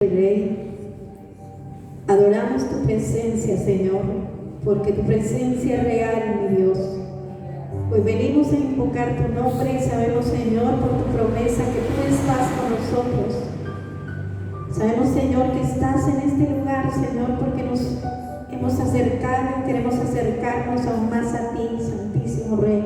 Rey, adoramos tu presencia, Señor, porque tu presencia es real, mi Dios. Hoy venimos a invocar tu nombre y sabemos, Señor, por tu promesa que tú estás con nosotros. Sabemos, Señor, que estás en este lugar, Señor, porque nos hemos acercado y queremos acercarnos aún más a ti, Santísimo Rey.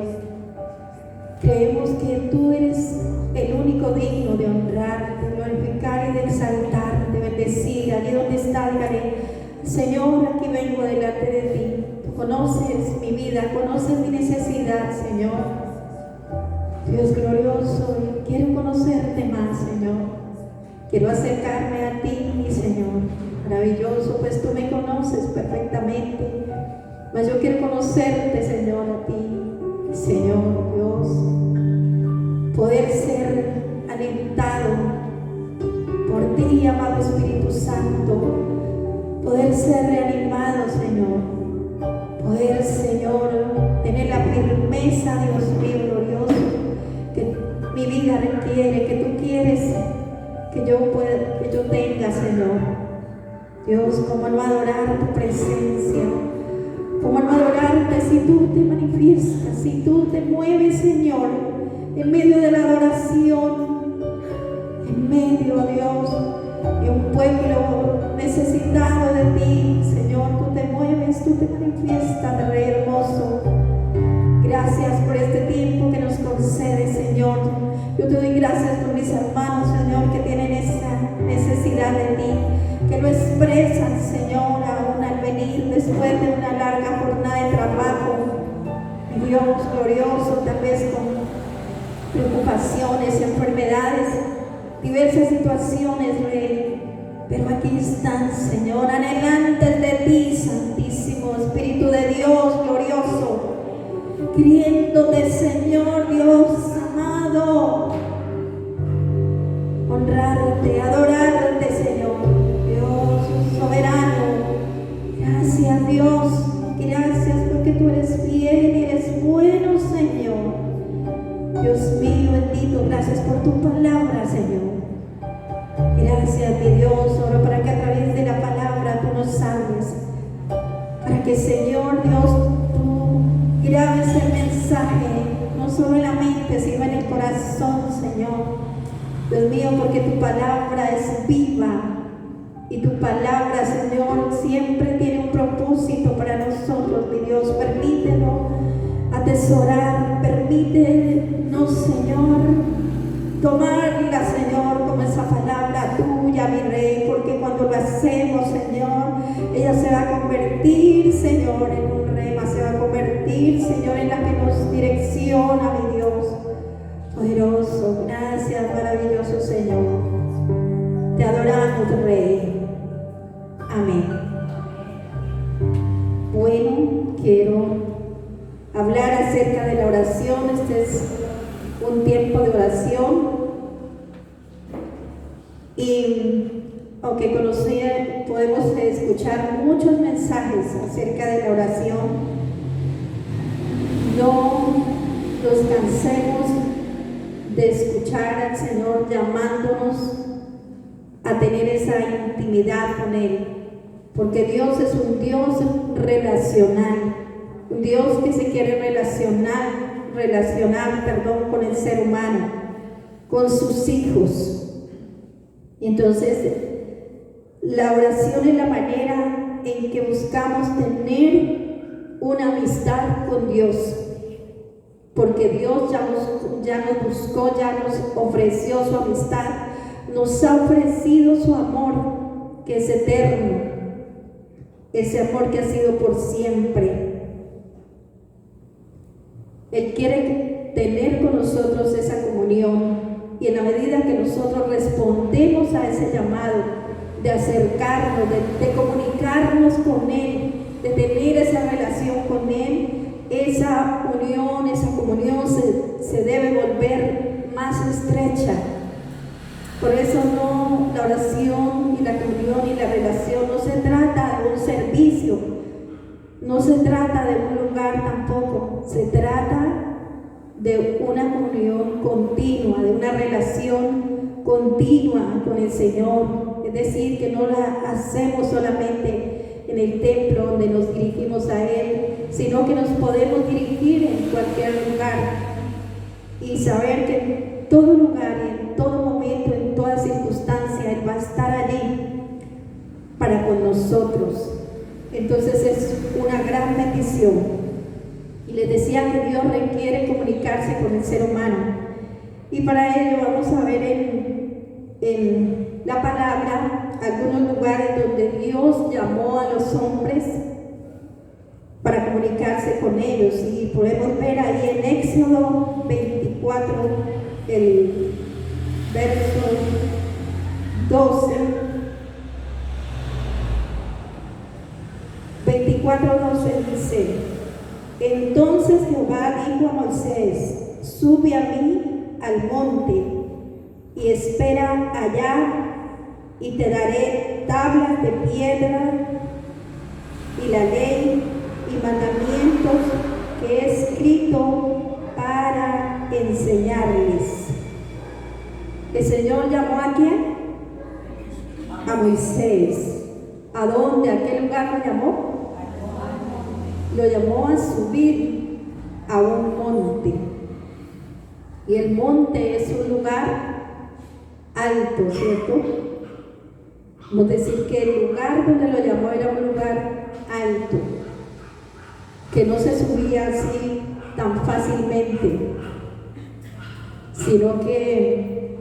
Creemos que tú eres el único digno de honrar, de glorificar y de exaltar, de bendecir. Allí donde está, dígale: Señor, aquí vengo delante de ti. Tú conoces mi vida, conoces mi necesidad, Señor. Dios glorioso, yo quiero conocerte más, Señor. Quiero acercarme a ti, mi Señor. Maravilloso, pues tú me conoces perfectamente. Mas yo quiero conocerte, Señor, a ti. Señor Dios, poder ser alentado por ti, amado Espíritu Santo, poder ser reanimado, Señor, poder, Señor, tener la firmeza, Dios mío glorioso, que mi vida requiere, que tú quieres que yo tenga, Señor. Dios, cómo no adorar tu presencia, cómo no adorarte si tú te manifiestas, si tú te mueves, Señor, en medio de la adoración, en medio, Dios, de un pueblo necesitado de ti, Señor. Tú te mueves, tú te manifiestas, Rey hermoso. Gracias por este tiempo que nos concedes, Señor. Yo te doy gracias por mis hermanos, Señor, que tienen esa necesidad de ti, que lo expresan, Señor, aún al venir después de una larga jornada de trabajo. Dios glorioso, tal vez con preocupaciones, enfermedades, diversas situaciones, Rey. Pero aquí están, Señor, anhelantes de ti, Santísimo Espíritu de Dios glorioso, queriéndote, Señor Dios amado, honrarte, adorarte, Señor, Dios soberano. Gracias, Dios, gracias porque tú eres bien y eres bueno, Señor. Dios mío bendito, gracias por tu palabra, Señor. Gracias, mi Dios, oro para que a través de la palabra tú nos hables, para que, Señor Dios, tú grabes el mensaje, no solo en la mente, sino en el corazón, Señor. Dios mío, porque tu palabra es viva y tu palabra, Señor, siempre tiene un propósito para nosotros, mi Dios. Permítelo atesorar, permítenos, Señor, tomarla, Señor, como esa palabra tuya, mi Rey, porque cuando lo hacemos, Señor, ella se va a convertir, Señor, en un rema, se va a convertir, Señor, en la que nos direcciona, mi Dios poderoso. Gracias, maravilloso Señor. Te adoramos, Rey. Amén. Bueno, quiero hablar acerca de la oración. Este es un tiempo de oración. Y aunque podemos escuchar muchos mensajes acerca de la oración, no nos cansemos de escuchar al Señor llamándonos a tener esa intimidad con Él, porque Dios es un Dios relacional, un Dios que se quiere relacionar con el ser humano, con sus hijos. Y entonces la oración es la manera en que buscamos tener una amistad con Dios, porque Dios ya nos buscó, ya nos ofreció su amistad, nos ha ofrecido su amor, que es eterno, ese amor que ha sido por siempre. Él quiere tener con nosotros esa comunión, y en la medida que nosotros respondemos a ese llamado de acercarnos, de comunicarnos con Él, de tener esa relación con Él, esa unión, esa comunión se debe volver más estrecha. Por eso la oración y la comunión y la relación no se trata de un servicio, no se trata de un lugar tampoco, se trata de una comunión continua, de una relación continua con el Señor. decir que no la hacemos solamente en el templo donde nos dirigimos a Él, sino que nos podemos dirigir en cualquier lugar y saber que en todo lugar y en todo momento, en toda circunstancia, Él va a estar allí para con nosotros. Entonces es una gran bendición. Y les decía que Dios requiere comunicarse con el ser humano. Y para ello vamos a ver en la palabra algunos lugares donde Dios llamó a los hombres para comunicarse con ellos. Y podemos ver ahí en Éxodo 24, el verso 12. 24:12 dice: entonces Jehová dijo a Moisés: sube a mí al monte y espera allá, y te daré tablas de piedra y la ley y mandamientos que he escrito para enseñarles. El Señor llamó ¿a quién? A Moisés. ¿A dónde? ¿A qué lugar lo llamó? Lo llamó a subir a un monte. Y el monte es un lugar alto, ¿cierto? Vamos a decir que el lugar donde lo llamó era un lugar alto, que no se subía así tan fácilmente, sino que,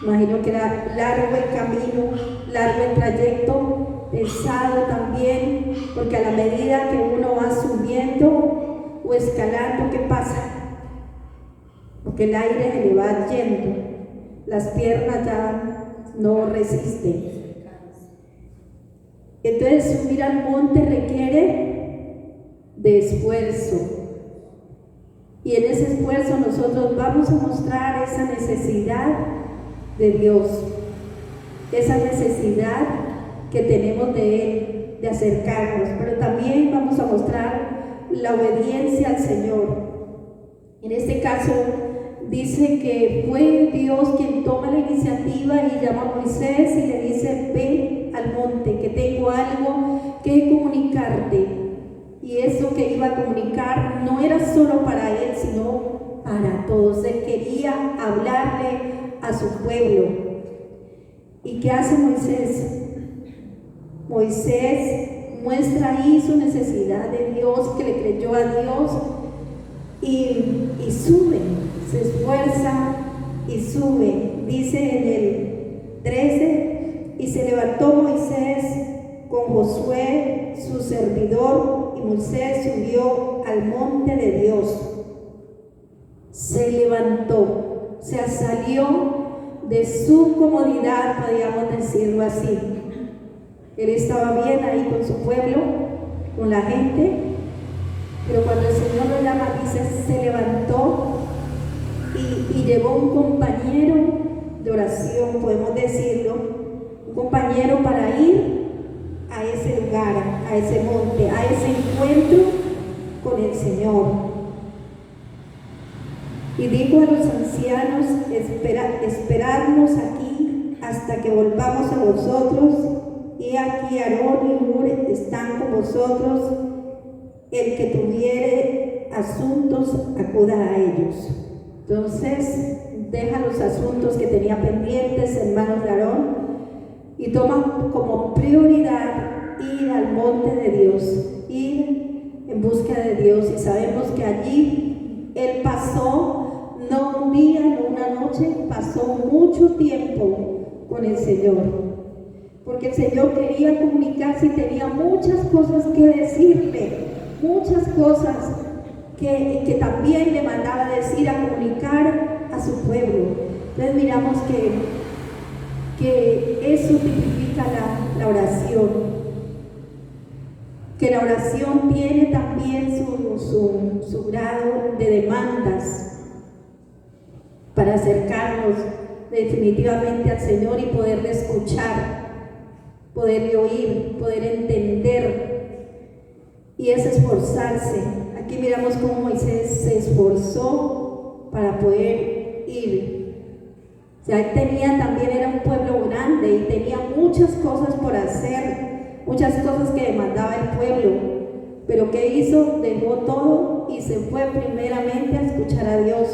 imagino que era largo el camino, largo el trayecto, pesado también, porque a la medida que uno va subiendo o escalando, ¿qué pasa? Porque el aire se le va yendo, las piernas ya no resisten. Entonces subir al monte requiere de esfuerzo, y en ese esfuerzo nosotros vamos a mostrar esa necesidad de Dios, esa necesidad que tenemos de Él, de acercarnos, pero también vamos a mostrar la obediencia al Señor. En este caso dice que fue Dios quien toma la iniciativa y llama a Moisés y le dice: ven al monte, que tengo algo que comunicarte. Y eso que iba a comunicar no era solo para él, sino para todos. Él quería hablarle a su pueblo. ¿Y qué hace Moisés? Moisés muestra ahí su necesidad de Dios, que le creyó a Dios, y sube, se esfuerza y sube. Dice en el 13: y se levantó Moisés con Josué su servidor, y Moisés subió al monte de Dios. Se levantó, o sea, salió de su comodidad, podríamos decirlo así. Él estaba bien ahí con su pueblo, con la gente, pero cuando el Señor lo llama, dice, se levantó y llevó un compañero de oración, podemos decirlo, un compañero para ir a ese lugar, a ese monte, a ese encuentro con el Señor. Y dijo a los ancianos: esperadnos aquí hasta que volvamos a vosotros. Y aquí Aarón y Hur están con vosotros. El que tuviere asuntos, acuda a ellos. Entonces deja los asuntos que tenía pendientes en manos de Aarón y toma como prioridad ir al monte de Dios, ir en busca de Dios. Y sabemos que allí él pasó no un día, no una noche, pasó mucho tiempo con el Señor, porque el Señor quería comunicarse y tenía muchas cosas que decirle, muchas cosas que también le mandaba decir, a comunicar a su pueblo. Entonces miramos que eso tipifica la oración, que la oración tiene también su grado de demandas para acercarnos definitivamente al Señor y poderle escuchar, poderle oír, poder entender, y es esforzarse. Aquí miramos cómo Moisés se esforzó para poder ir. sea, él tenía también, era un pueblo grande y tenía muchas cosas por hacer, muchas cosas que demandaba el pueblo. Pero ¿qué hizo? Dejó todo y se fue primeramente a escuchar a Dios.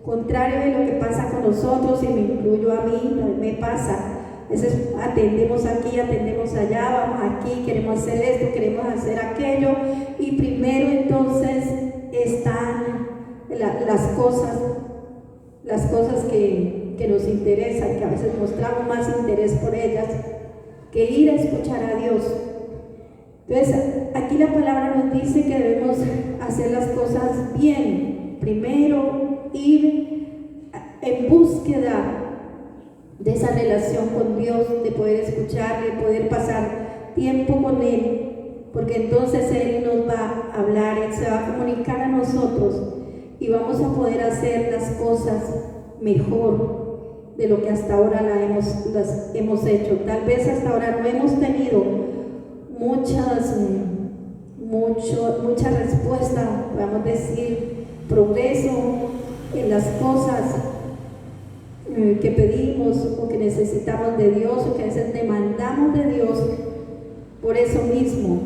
Contrario de lo que pasa con nosotros, y me incluyo a mí, me pasa. A veces atendemos aquí, atendemos allá, vamos aquí, queremos hacer esto, queremos hacer aquello, y primero entonces están las cosas que nos interesan, que a veces mostramos más interés por ellas que ir a escuchar a Dios. Entonces, aquí la palabra nos dice que debemos hacer las cosas bien. Primero, ir en búsqueda de esa relación con Dios, de poder escucharle, de poder pasar tiempo con Él, porque entonces Él nos va a hablar, Él se va a comunicar a nosotros y vamos a poder hacer las cosas mejor de lo que hasta ahora las hemos hecho. Tal vez hasta ahora no hemos tenido mucha respuesta, podemos decir, progreso en las cosas que pedimos o que necesitamos de Dios o que a veces demandamos de Dios por eso mismo,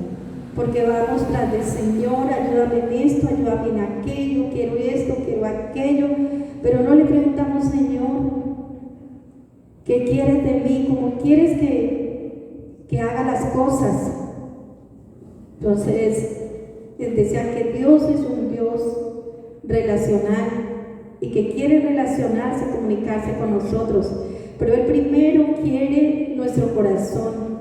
porque vamos tras del Señor, ayúdame en esto, ayúdame en aquello, quiero esto, quiero aquello, pero no le preguntamos, Señor, ¿qué quieres de mí? ¿Cómo quieres que haga las cosas? Entonces, les decía que Dios es un Dios relacional y que quiere relacionarse, comunicarse con nosotros, pero Él primero quiere nuestro corazón.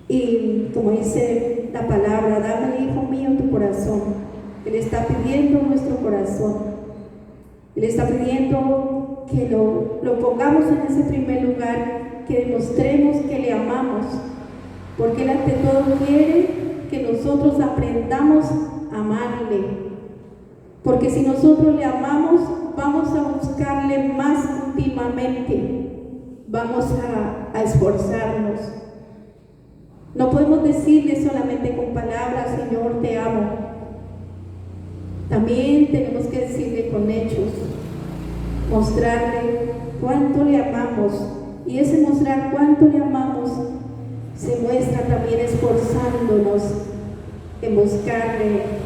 Y como dice la palabra, dame, hijo mío, tu corazón. Él está pidiendo nuestro corazón. Él está pidiendo que lo pongamos en ese primer lugar, que demostremos que le amamos, porque Él ante todo quiere que nosotros aprendamos a amarle. Porque si nosotros le amamos, vamos a buscarle más íntimamente, vamos a esforzarnos. No podemos decirle solamente con palabras, Señor, te amo. También tenemos que decirle con hechos, mostrarle cuánto le amamos. Y ese mostrar cuánto le amamos se muestra también esforzándonos en buscarle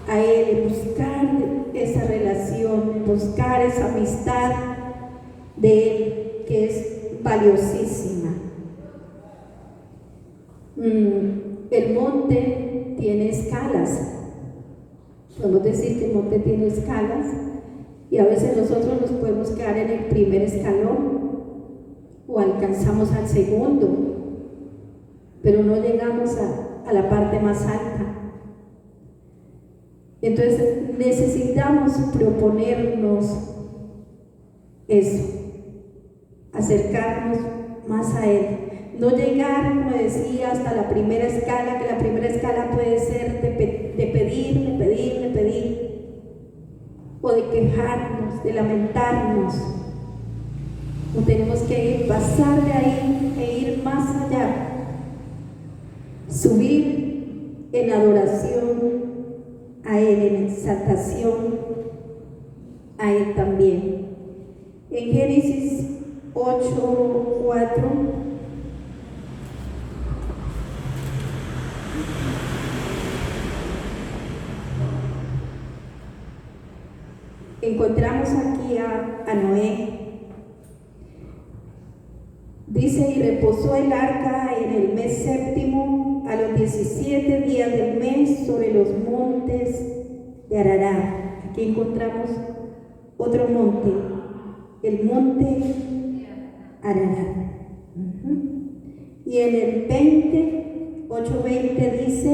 a Él, en buscar esa relación, en buscar esa amistad de Él, que es valiosísima. El monte tiene escalas. Podemos decir que el monte tiene escalas y a veces nosotros nos podemos quedar en el primer escalón o alcanzamos al segundo, pero no llegamos a la parte más alta. Entonces necesitamos proponernos eso, acercarnos más a Él. No llegar, como decía, hasta la primera escala, que la primera escala puede ser de pedir, o de quejarnos, de lamentarnos. No tenemos que pasar de ahí e ir más allá, subir en adoración a Él, en exaltación a Él también. En Génesis 8:4 encontramos aquí a Noé. Dice, y reposó el arca en el mes séptimo, a los 17 días del mes, sobre los montes de Ararat. Aquí encontramos otro monte, el monte Ararat. Y en el 8:20 dice,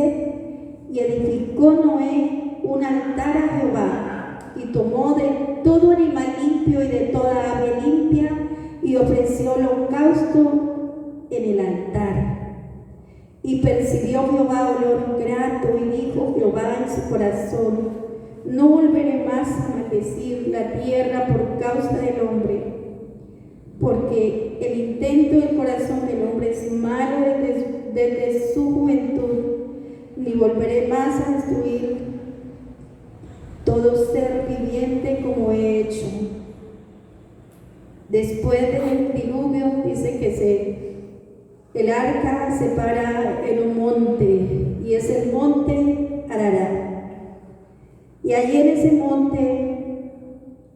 y edificó Noé un altar a Jehová, y tomó de todo animal limpio y de toda ave limpia, y ofreció holocausto en el altar. Y percibió Jehová olor grato, y dijo Jehová en su corazón, no volveré más a maldecir la tierra por causa del hombre, porque el intento del corazón del hombre es malo desde su juventud, ni volveré más a destruir todo ser viviente como he hecho. Después del diluvio dice que el arca se para en un monte, y es el monte Ararat. Y allí en ese monte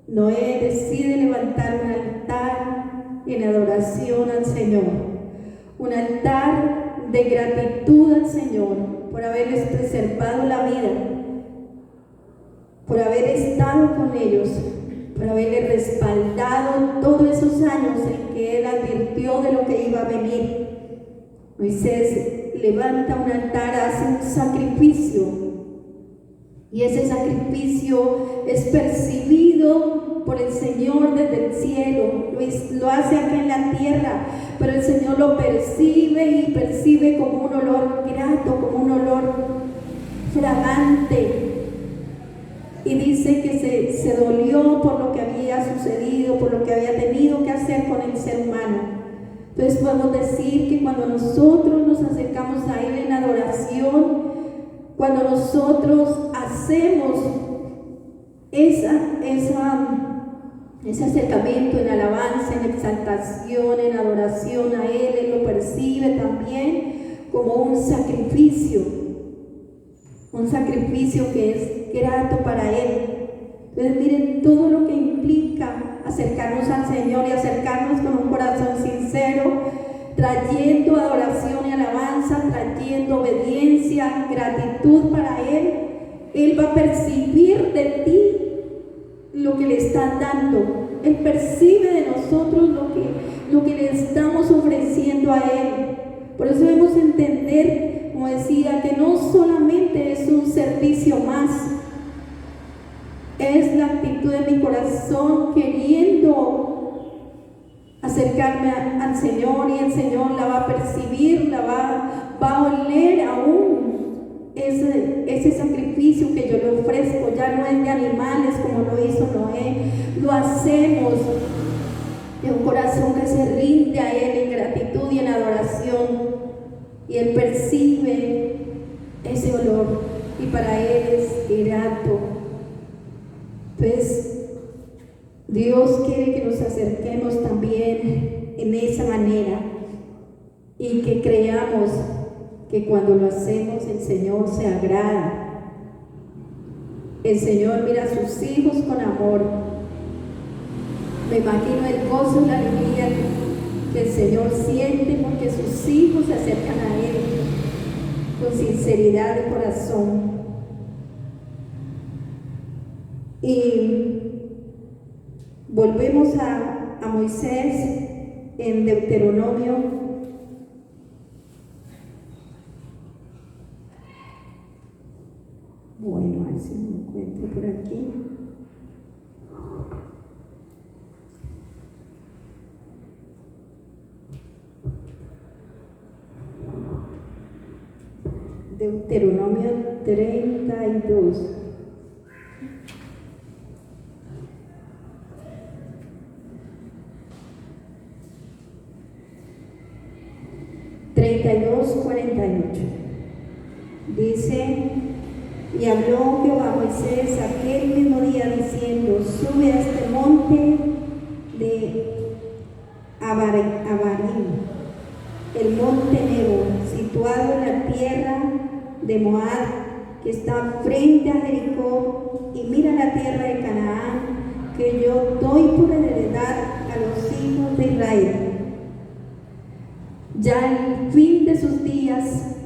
Noé decide levantar un altar en adoración al Señor, un altar de gratitud al Señor por haberles preservado la vida, por haber estado con ellos, por haberles respaldado todos esos años en que Él advirtió de lo que iba a venir. Moisés levanta un altar, hace un sacrificio, y ese sacrificio es percibido por el Señor desde el cielo. Lo hace aquí en la tierra, pero el Señor lo percibe, y percibe como un olor grato, como un olor fragante. Y dice que se dolió por lo que había sucedido, por lo que había tenido que hacer con el ser humano. Entonces podemos decir que cuando nosotros nos acercamos a Él en adoración, cuando nosotros hacemos ese acercamiento en alabanza, en exaltación, en adoración a Él, Él lo percibe también como un sacrificio que es grato para Él. Entonces miren todo lo que implica acercarnos al Señor, y acercarnos con un corazón sincero, trayendo adoración y alabanza, trayendo obediencia, gratitud para Él. Él va a percibir de ti lo que le estás dando. Él percibe de nosotros lo que le estamos ofreciendo a Él. Por eso debemos entender, como decía, que no solamente es un servicio más, es la actitud de mi corazón queriendo acercarme al Señor, y el Señor la va a percibir, va a oler aún ese sacrificio que yo le ofrezco. Ya no es de animales como lo hizo Noé, lo hacemos de un corazón que se rinde a Él en gratitud y en adoración, y Él percibe ese olor, y para Él es grato. Pues Dios quiere que nos acerquemos también en esa manera, y que creamos que cuando lo hacemos el Señor se agrada. El Señor mira a sus hijos con amor. Me imagino el gozo y la alegría que el Señor siente porque sus hijos se acercan a Él con sinceridad de corazón. Y volvemos a Moisés en Deuteronomio. Bueno, a ver si me encuentro por aquí. Deuteronomio 32. Dice: y habló Jehová a Moisés aquel mismo día diciendo: sube a este monte de Abarim, el monte Nebo, situado en la tierra de Moab, que está frente a Jericó, y mira la tierra de Canaán, que yo doy por heredad a los hijos de Israel. Ya al fin de sus días,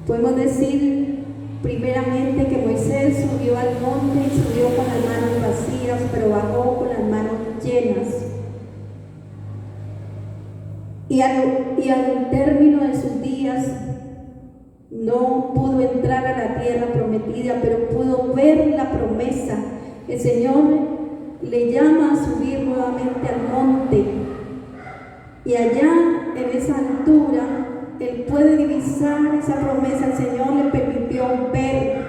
podemos decir primeramente que Moisés subió al monte y subió con las manos vacías, pero bajó con las manos llenas. Y al término de sus días no pudo entrar a la tierra prometida, pero pudo ver la promesa. El Señor le llama a subir nuevamente al monte, y allá en esa altura Él puede divisar esa promesa. El Señor le permitió ver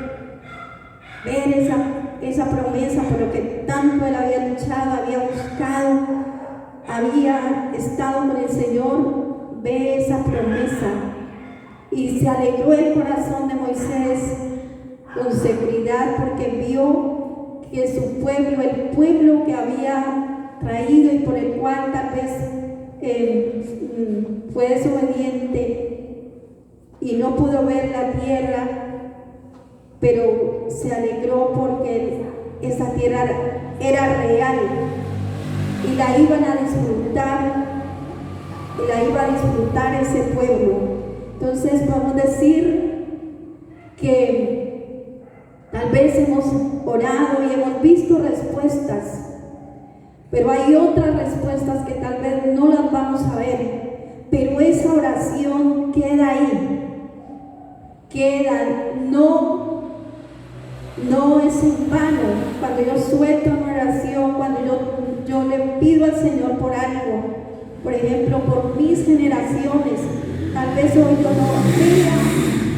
esa promesa por lo que tanto Él había luchado, había buscado, había estado con el Señor. Ve esa promesa, y se alegró el corazón de Moisés con seguridad, porque vio que su pueblo, el pueblo que había traído y por el cual tal vez fue desobediente y no pudo ver la tierra, pero se alegró porque esa tierra era real y la iban a disfrutar, y la iba a disfrutar ese pueblo. Entonces podemos decir que tal vez hemos orado y hemos visto respuestas, pero hay otras respuestas que tal vez no las vamos a ver, pero esa oración queda ahí, queda, no es en vano. Cuando yo suelto una oración, cuando yo le pido al Señor por algo, por ejemplo, por mis generaciones, tal vez hoy yo no vea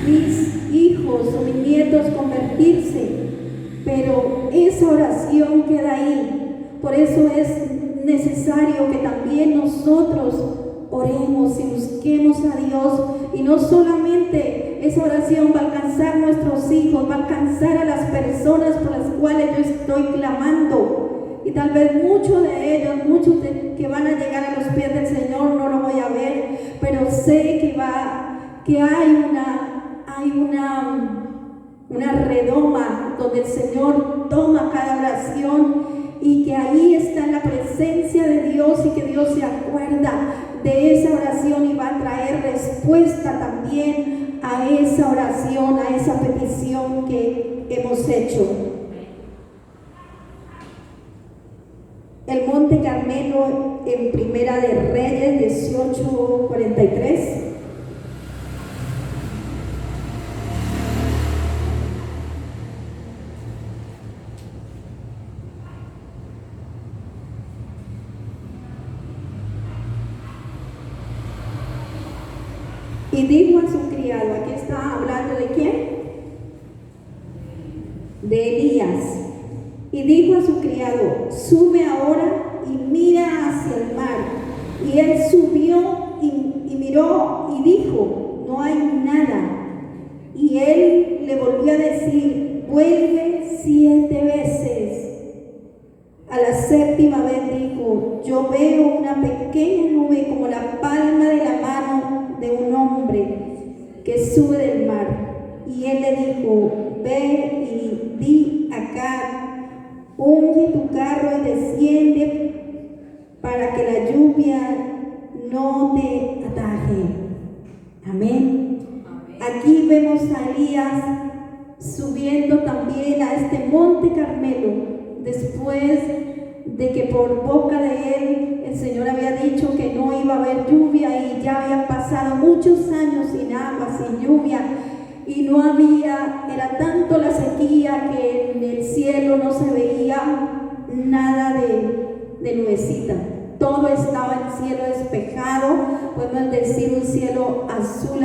mis hijos o mis nietos convertirse, pero esa oración queda ahí. Por eso es necesario que también nosotros oremos y busquemos a Dios, y no solamente esa oración va a alcanzar a nuestros hijos, va a alcanzar a las personas por las cuales yo estoy clamando, y tal vez muchos de ellos, que van a llegar a los pies del Señor no lo voy a ver, pero sé que hay una redoma donde el Señor toma cada oración, y que ahí está la presencia de Dios, y que Dios se acuerda de esa oración y va a traer respuesta también a esa oración, a esa petición que hemos hecho. El Monte Carmelo en Primera de Reyes 18:43. Y dijo a su criado, aquí está hablando de quién, de Elías, y dijo a su criado, sube ahora y mira hacia el mar. Y él subió y miró y dijo, no hay nada. Y él le volvió a decir, vuelve 7 veces. A la 7ª vez dijo, yo veo una pequeña nube como la palma de la mano de un hombre que sube del mar. Y él le dijo, ve y di acá, unge tu carro y desciende para que la lluvia no te ataje. Amén. Aquí vemos a Elías subiendo también a este Monte Carmelo, después de que por boca de él el Señor había dicho que no iba a haber lluvia, y ya habían pasado muchos años sin agua, sin lluvia, y no había, era tanto la sequía que en el cielo no se veía nada de nubecita. Todo estaba el cielo despejado, podemos decir un cielo azul,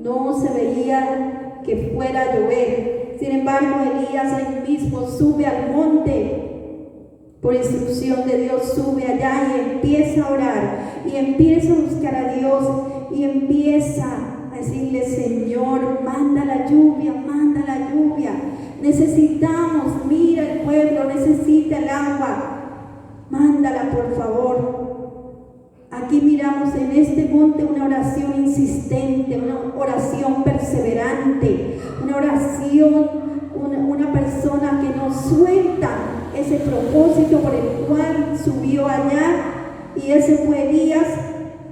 no se veía que fuera a llover. Sin embargo, Elías ahí mismo sube al monte, por instrucción de Dios, sube allá y empieza a orar, y empieza a buscar a Dios, y empieza a decirle, Señor, manda la lluvia, necesitamos, mira el pueblo, necesita el agua, mándala por favor. Aquí miramos en este monte una oración insistente, una oración perseverante, una oración, una persona que no suelta ese propósito por el cual subió allá. Y ese fue Elías,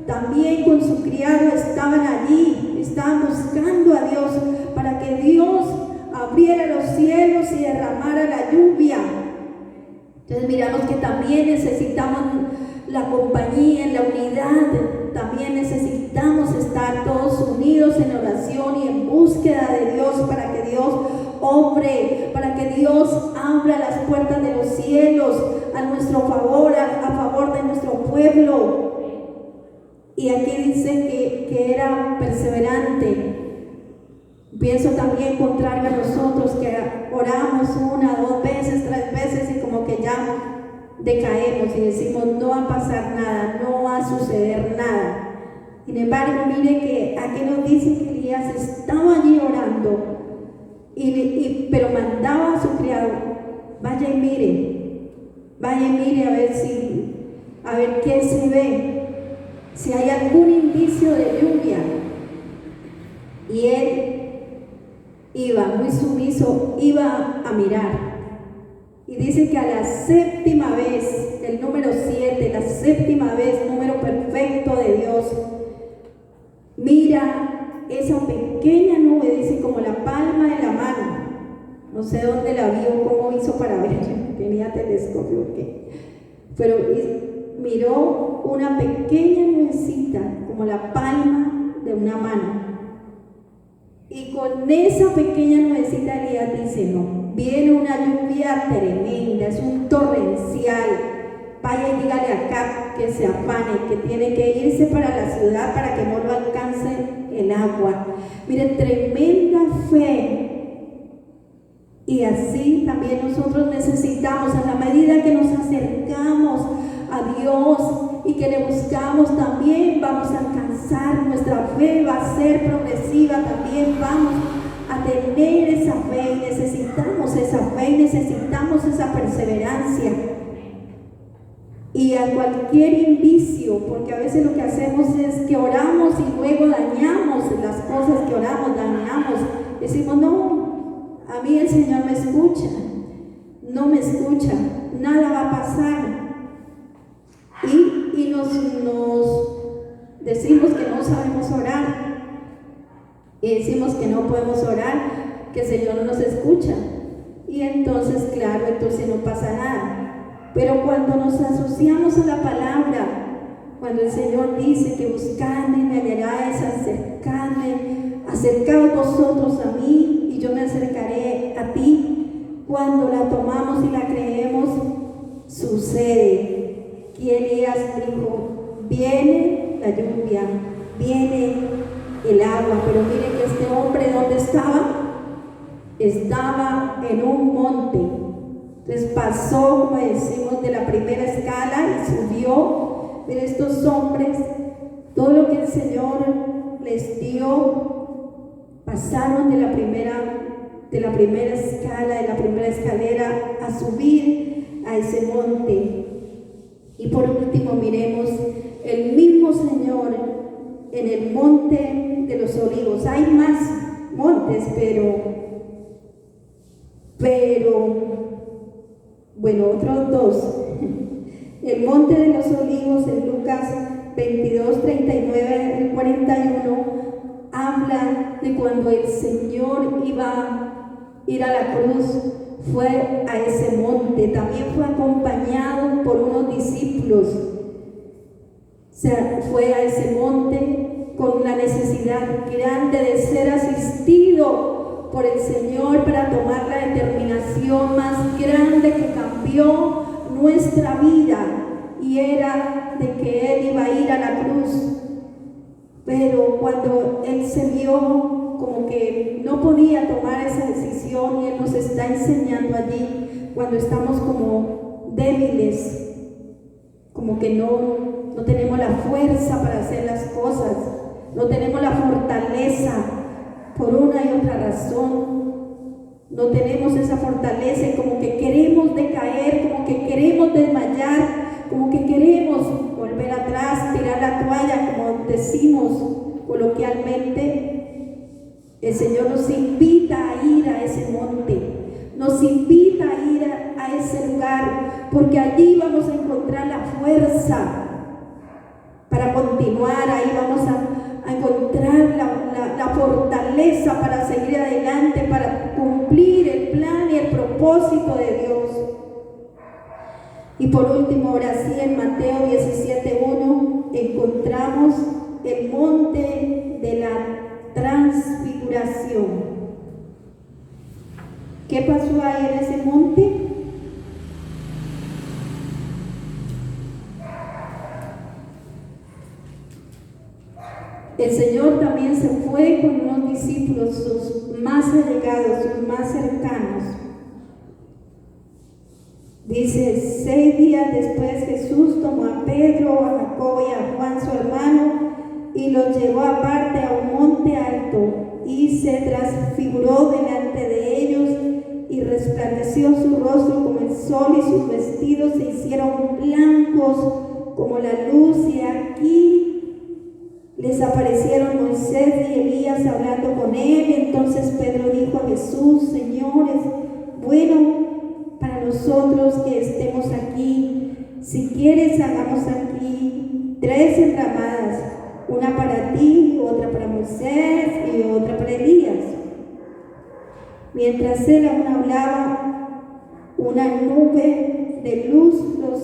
también con su criado estaban allí, estaban buscando a Dios para que Dios abriera los cielos y derramara la lluvia. Entonces miramos que también necesitamos la compañía, en la unidad, también necesitamos estar todos unidos en oración y en búsqueda de Dios, para que Dios obre, para que Dios abra las puertas de los cielos a nuestro favor, a favor de nuestro pueblo. Y aquí dice que era perseverante. Pienso también contrario a nosotros, que oramos 1, 2 veces, 3 veces y como que ya decaemos y decimos no va a pasar nada, no va a suceder nada. Sin embargo, mire que aquí nos dice que Elías estaba allí orando, pero mandaba a su criado, vaya y mire, vaya y mire a ver qué se ve, si hay algún indicio de lluvia. Y él iba muy sumiso, iba a mirar. Y dice que a la séptima vez, el número 7, la séptima vez, número perfecto de Dios, mira esa pequeña nube, dice como la palma de la mano. No sé dónde la vio, cómo hizo para ver, tenía telescopio, ¿qué? Pero miró una pequeña nubecita, como la palma de una mano. Y con esa pequeña nubecita Elías dice, no, viene una lluvia tremenda, es un torrencial. Vaya y dígale acá que se afane, que tiene que irse para la ciudad para que no lo alcance el agua. Mire, tremenda fe. Y así también nosotros necesitamos, a la medida que nos acercamos a Dios y que le buscamos, también vamos a alcanzar, nuestra fe va a ser progresiva, también vamos a tener esa fe, y necesitamos esa fe, y necesitamos esa perseverancia. Y a cualquier indicio, porque a veces lo que hacemos es que oramos y luego dañamos las cosas que oramos, dañamos, decimos, no, a mí el Señor me escucha, no me escucha, nada va a pasar. Y nos decimos que no sabemos orar, y decimos que no podemos orar, que el Señor no nos escucha. Y entonces, claro, entonces no pasa nada. Pero cuando nos asociamos a la palabra, cuando el Señor dice que buscadme, me hallaréis, acercaos vosotros a mí y yo me acercaré a ti, cuando la tomamos y la creemos, sucede. Y Elías dijo, viene la lluvia, viene el agua, pero miren que este hombre, ¿dónde estaba? Estaba en un monte. Entonces pasó, como decimos, de la primera escala y subió. Miren, estos hombres, todo lo que el Señor les dio, pasaron de la primera escala, de la primera escalera, a subir a ese monte. Y por último, miremos el mismo Señor en el monte de los olivos. Hay más montes, pero bueno, otros dos. El monte de los olivos en Lucas 22, 39 y 41 habla de cuando el Señor iba a ir a la cruz, fue a ese monte, también fue acompañado por unos discípulos. O sea, fue a ese monte con la necesidad grande de ser asistido por el Señor para tomar la determinación más grande que cambió nuestra vida, y era de que Él iba a ir a la cruz. Pero cuando Él se vio como que no podía tomar esa decisión, y Él nos está enseñando allí, cuando estamos como débiles, como que no tenemos la fuerza para hacer las cosas, no tenemos la fortaleza por una y otra razón, no tenemos esa fortaleza, y como que queremos decaer, como que queremos desmayar, como que queremos volver atrás, tirar la toalla, como decimos coloquialmente. El Señor nos invita a ir a ese monte, nos invita a ir a ese lugar, porque allí vamos a encontrar la fuerza para continuar, ahí vamos a encontrar la fortaleza para seguir adelante, para cumplir el plan y el propósito de Dios. Y por último, ahora sí, en Mateo 17:1 encontramos el monte de la transfiguración. ¿Qué pasó ahí en ese monte? El Señor también se fue con unos discípulos, sus más allegados, sus más cercanos. Dice, 6 días después Jesús tomó a Pedro, a Jacobo y a Juan su hermano, y los llevó aparte a un monte alto, y se transfiguró delante de ellos, y resplandeció su rostro como el sol y sus vestidos se hicieron blancos como la luz. Y aquí les aparecieron Moisés y Elías hablando con él. Entonces Pedro dijo a Jesús: Señor, es bueno para nosotros que estemos aquí. Si quieres, hagamos aquí 3 enramadas, una para ti, otra para Moisés y otra para Elías. Mientras él aún hablaba, una nube de luz los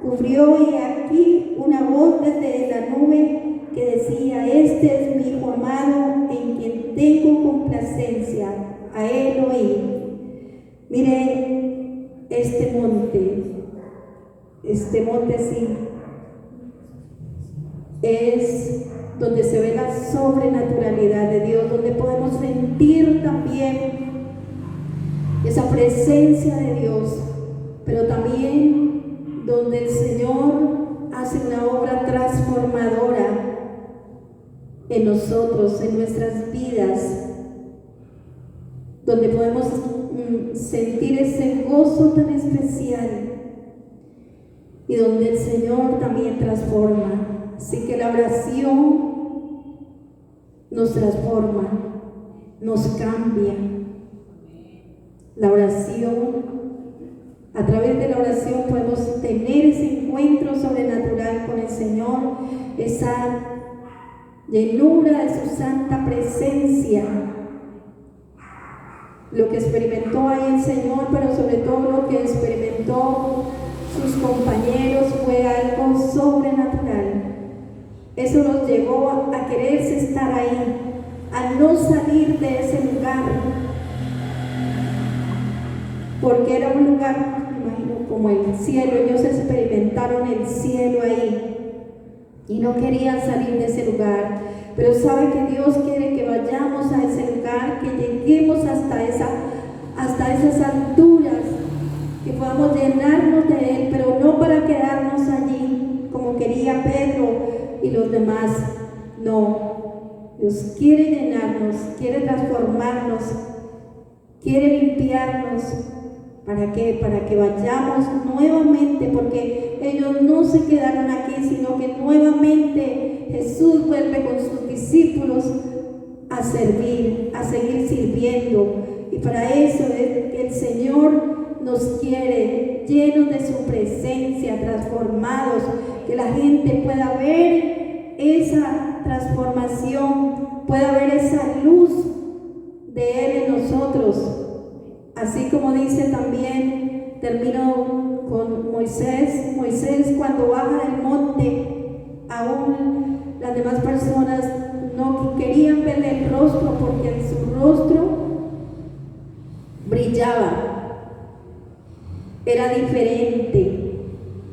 cubrió, y aquí una voz desde la nube que decía: Este es mi Hijo amado, en quien tengo complacencia, a él oí. Mire, este monte sí, es donde se ve la sobrenaturalidad de Dios, donde podemos sentir también esa presencia de Dios, pero también donde el Señor hace una obra transformadora en nosotros, en nuestras vidas, donde podemos sentir ese gozo tan especial y donde el Señor también transforma. Así que la oración nos transforma, nos cambia. La oración, a través de la oración podemos tener ese encuentro sobrenatural con el Señor, esa llenura de su santa presencia. Lo que experimentó ahí el Señor, pero sobre todo lo que experimentó sus compañeros, fue algo sobrenatural. Eso los llevó a quererse estar ahí, a no salir de ese lugar, porque era un lugar, me imagino, como el cielo. Ellos experimentaron el cielo ahí y no querían salir de ese lugar. Pero sabe que Dios quiere que vayamos a ese lugar, que lleguemos hasta esas alturas, que podamos llenarnos de Él, pero no para quedarnos allí como quería Pedro y los demás. No, Dios quiere llenarnos, quiere transformarnos, quiere limpiarnos. ¿Para qué? Para que vayamos nuevamente, porque ellos no se quedaron aquí, sino que nuevamente Jesús vuelve con sus discípulos a servir, a seguir sirviendo. Y para eso es que el Señor nos quiere llenos de su presencia, transformados, que la gente pueda ver esa transformación, pueda ver esa luz de Él en nosotros. Así como dice también, termino con Moisés. Moisés, cuando baja del monte, aún las demás personas no querían verle el rostro, porque en su rostro brillaba, era diferente.